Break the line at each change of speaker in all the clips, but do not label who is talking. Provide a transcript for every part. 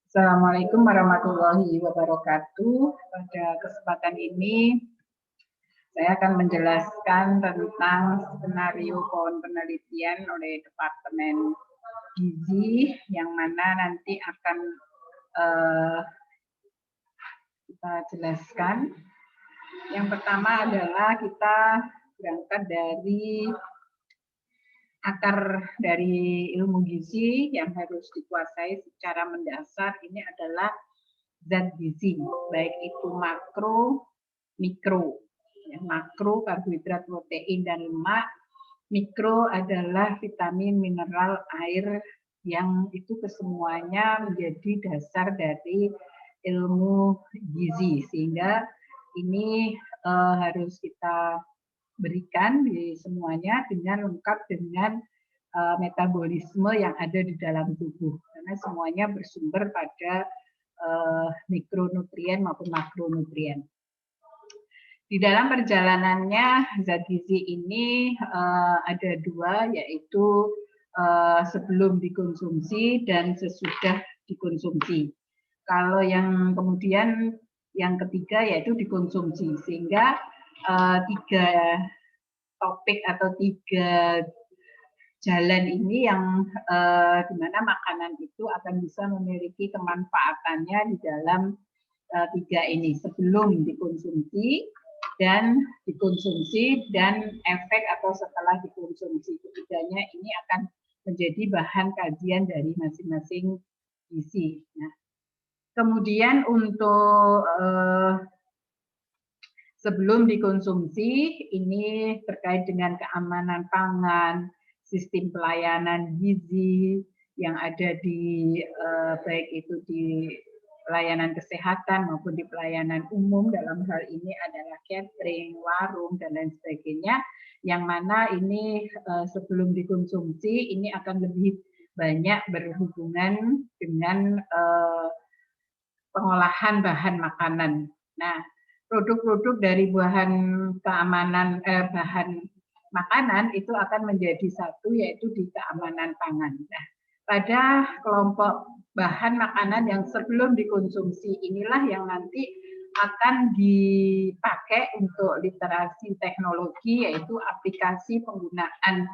Assalamualaikum warahmatullahi wabarakatuh. Pada kesempatan ini saya akan menjelaskan tentang skenario pohon penelitian oleh Departemen Gizi yang mana nanti akan kita jelaskan. Yang pertama adalah kita berangkat dari akar dari ilmu gizi yang harus dikuasai secara mendasar. Ini adalah zat gizi, baik itu makro, mikro. Makro karbohidrat, protein, dan lemak. Mikro adalah vitamin, mineral, air yang itu kesemuanya menjadi dasar dari ilmu gizi, sehingga ini harus kita berikan di semuanya dengan lengkap dengan metabolisme yang ada di dalam tubuh, karena semuanya bersumber pada mikronutrien maupun makronutrien. Di dalam perjalanannya zat gizi ini ada dua, yaitu sebelum dikonsumsi dan sesudah dikonsumsi. Kalau yang kemudian yang ketiga yaitu dikonsumsi, sehingga tiga topik atau tiga jalan ini yang dimana makanan itu akan bisa memiliki kemanfaatannya di dalam tiga ini, sebelum dikonsumsi dan dikonsumsi dan efek atau setelah dikonsumsi. Ketiganya ini akan menjadi bahan kajian dari masing-masing gizi. Nah, kemudian untuk sebelum dikonsumsi ini terkait dengan keamanan pangan, sistem pelayanan gizi yang ada di baik itu di pelayanan kesehatan maupun di pelayanan umum, dalam hal ini adalah catering, warung, dan lain sebagainya, yang mana ini sebelum dikonsumsi ini akan lebih banyak berhubungan dengan pengolahan bahan makanan. Nah, produk-produk dari bahan keamanan bahan makanan itu akan menjadi satu, yaitu di keamanan pangan. Nah, pada kelompok bahan makanan yang sebelum dikonsumsi inilah yang nanti akan dipakai untuk literasi teknologi, yaitu aplikasi penggunaan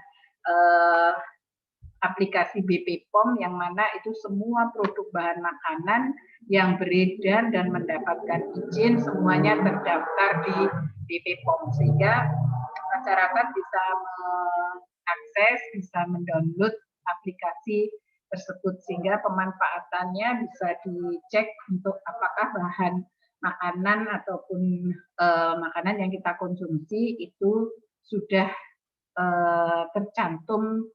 aplikasi BPOM, yang mana itu semua produk bahan makanan yang beredar dan mendapatkan izin semuanya terdaftar di BPOM, sehingga masyarakat bisa mengakses, bisa mendownload aplikasi tersebut, sehingga pemanfaatannya bisa dicek untuk apakah bahan makanan ataupun makanan yang kita konsumsi itu sudah tercantum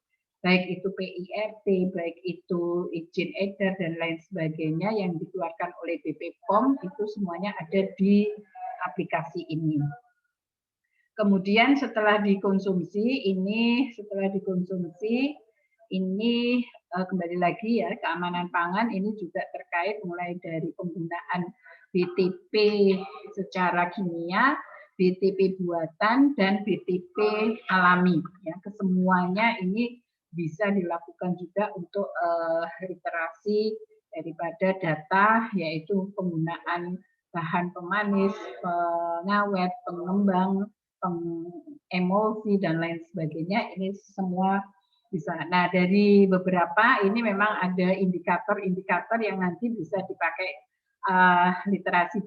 baik itu PIRT, baik itu izin edar dan lain sebagainya yang dikeluarkan oleh BPOM, itu semuanya ada di aplikasi ini. Kemudian setelah dikonsumsi ini kembali lagi ya, keamanan pangan ini juga terkait mulai dari penggunaan BTP secara kimia, BTP buatan, dan BTP alami. Ya, kesemuanya ini bisa dilakukan juga untuk literasi daripada data, yaitu penggunaan bahan pemanis, pengawet, pengembang, emulsi, dan lain sebagainya. Ini semua bisa. Nah, dari beberapa ini memang ada indikator-indikator yang nanti bisa dipakai literasi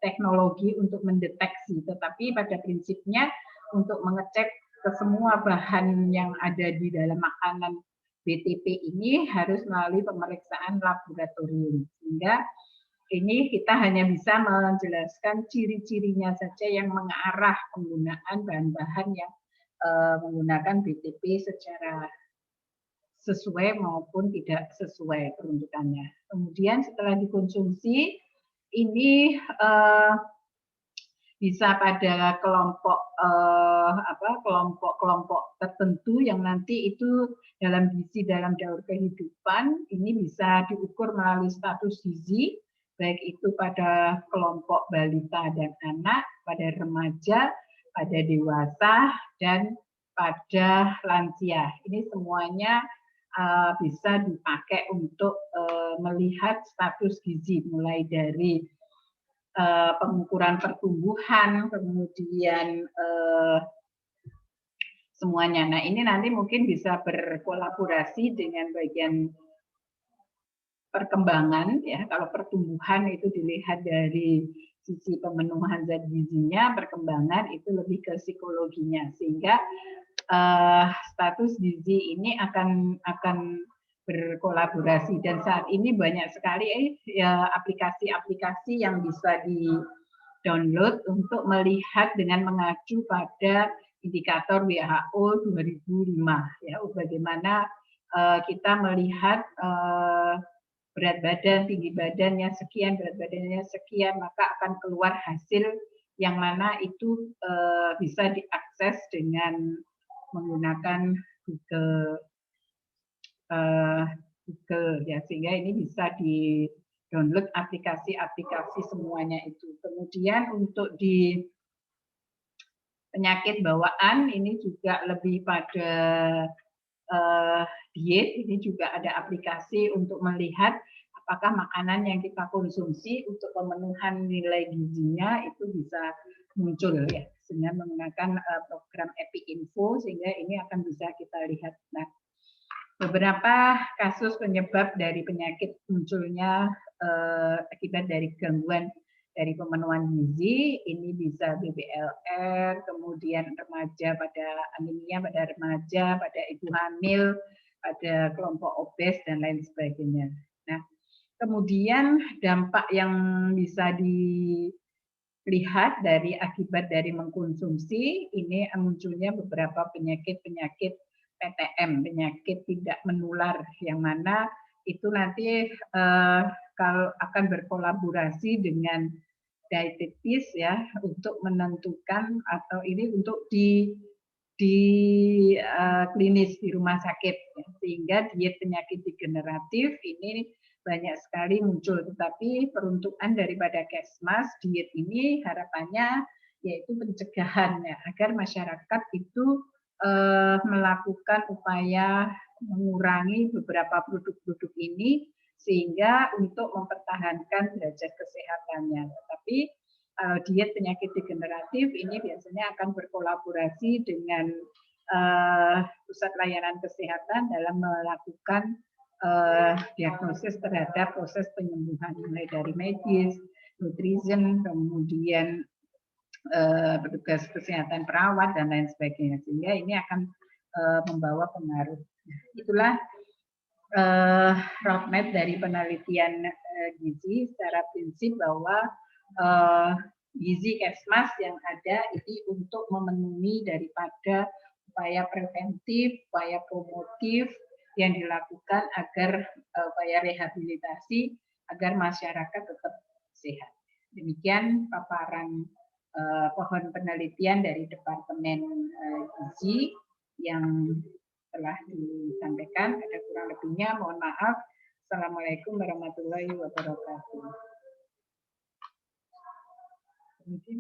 teknologi untuk mendeteksi, tetapi pada prinsipnya untuk mengecek ke semua bahan yang ada di dalam makanan BTP ini harus melalui pemeriksaan laboratorium, sehingga ini kita hanya bisa menjelaskan ciri-cirinya saja yang mengarah penggunaan bahan-bahan yang menggunakan BTP secara sesuai maupun tidak sesuai peruntukannya. Kemudian setelah dikonsumsi ini bisa pada kelompok tertentu yang nanti itu dalam gizi dalam daur kehidupan ini bisa diukur melalui status gizi, baik itu pada kelompok balita dan anak, pada remaja, pada dewasa, dan pada lansia. Ini semuanya bisa dipakai untuk melihat status gizi, mulai dari pengukuran pertumbuhan, kemudian semuanya. Nah, ini nanti mungkin bisa berkolaborasi dengan bagian perkembangan, ya. Kalau pertumbuhan itu dilihat dari sisi pemenuhan zat gizinya, perkembangan itu lebih ke psikologinya, sehingga status gizi ini akan berkolaborasi. Dan saat ini banyak sekali aplikasi-aplikasi yang bisa di-download untuk melihat dengan mengacu pada indikator WHO 2005, ya, bagaimana kita melihat berat badan, tinggi badannya sekian, berat badannya sekian, maka akan keluar hasil yang mana itu bisa diakses dengan menggunakan Google, ya, sehingga ini bisa di-download aplikasi-aplikasi semuanya itu. Kemudian untuk di penyakit bawaan ini juga lebih pada diet, ini juga ada aplikasi untuk melihat apakah makanan yang kita konsumsi untuk pemenuhan nilai gizinya itu bisa muncul, ya, dengan menggunakan program EpiInfo, sehingga ini akan bisa kita lihat. Nah, beberapa kasus penyebab dari penyakit munculnya akibat dari gangguan dari pemenuhan gizi, ini bisa BBLR, kemudian remaja pada anemia pada remaja, pada ibu hamil, pada kelompok obes, dan lain sebagainya. Nah, kemudian dampak yang bisa dilihat dari akibat dari mengkonsumsi, ini munculnya beberapa penyakit-penyakit PTM, penyakit tidak menular, yang mana itu nanti kalau akan berkolaborasi dengan dietetis, ya, untuk menentukan, atau ini untuk di klinis di rumah sakit, ya, sehingga diet penyakit degeneratif ini banyak sekali muncul, tetapi peruntukan daripada Kesmas diet ini harapannya yaitu pencegahan, ya, agar masyarakat itu melakukan upaya mengurangi beberapa produk-produk ini, sehingga untuk mempertahankan derajat kesehatannya. Tapi diet penyakit degeneratif ini biasanya akan berkolaborasi dengan pusat layanan kesehatan dalam melakukan diagnosis terhadap proses penyembuhan, mulai dari medis, nutrition, kemudian petugas kesehatan perawat, dan lain sebagainya, sehingga ini akan membawa pengaruh. Itulah roadmap dari penelitian gizi secara prinsip, bahwa gizi Kesmas yang ada ini untuk memenuhi daripada upaya preventif, upaya promotif yang dilakukan agar upaya rehabilitasi agar masyarakat tetap sehat. Demikian paparan pohon penelitian dari Departemen Gizi yang telah disampaikan. Ada kurang lebihnya, mohon maaf. Assalamualaikum warahmatullahi wabarakatuh. Mungkin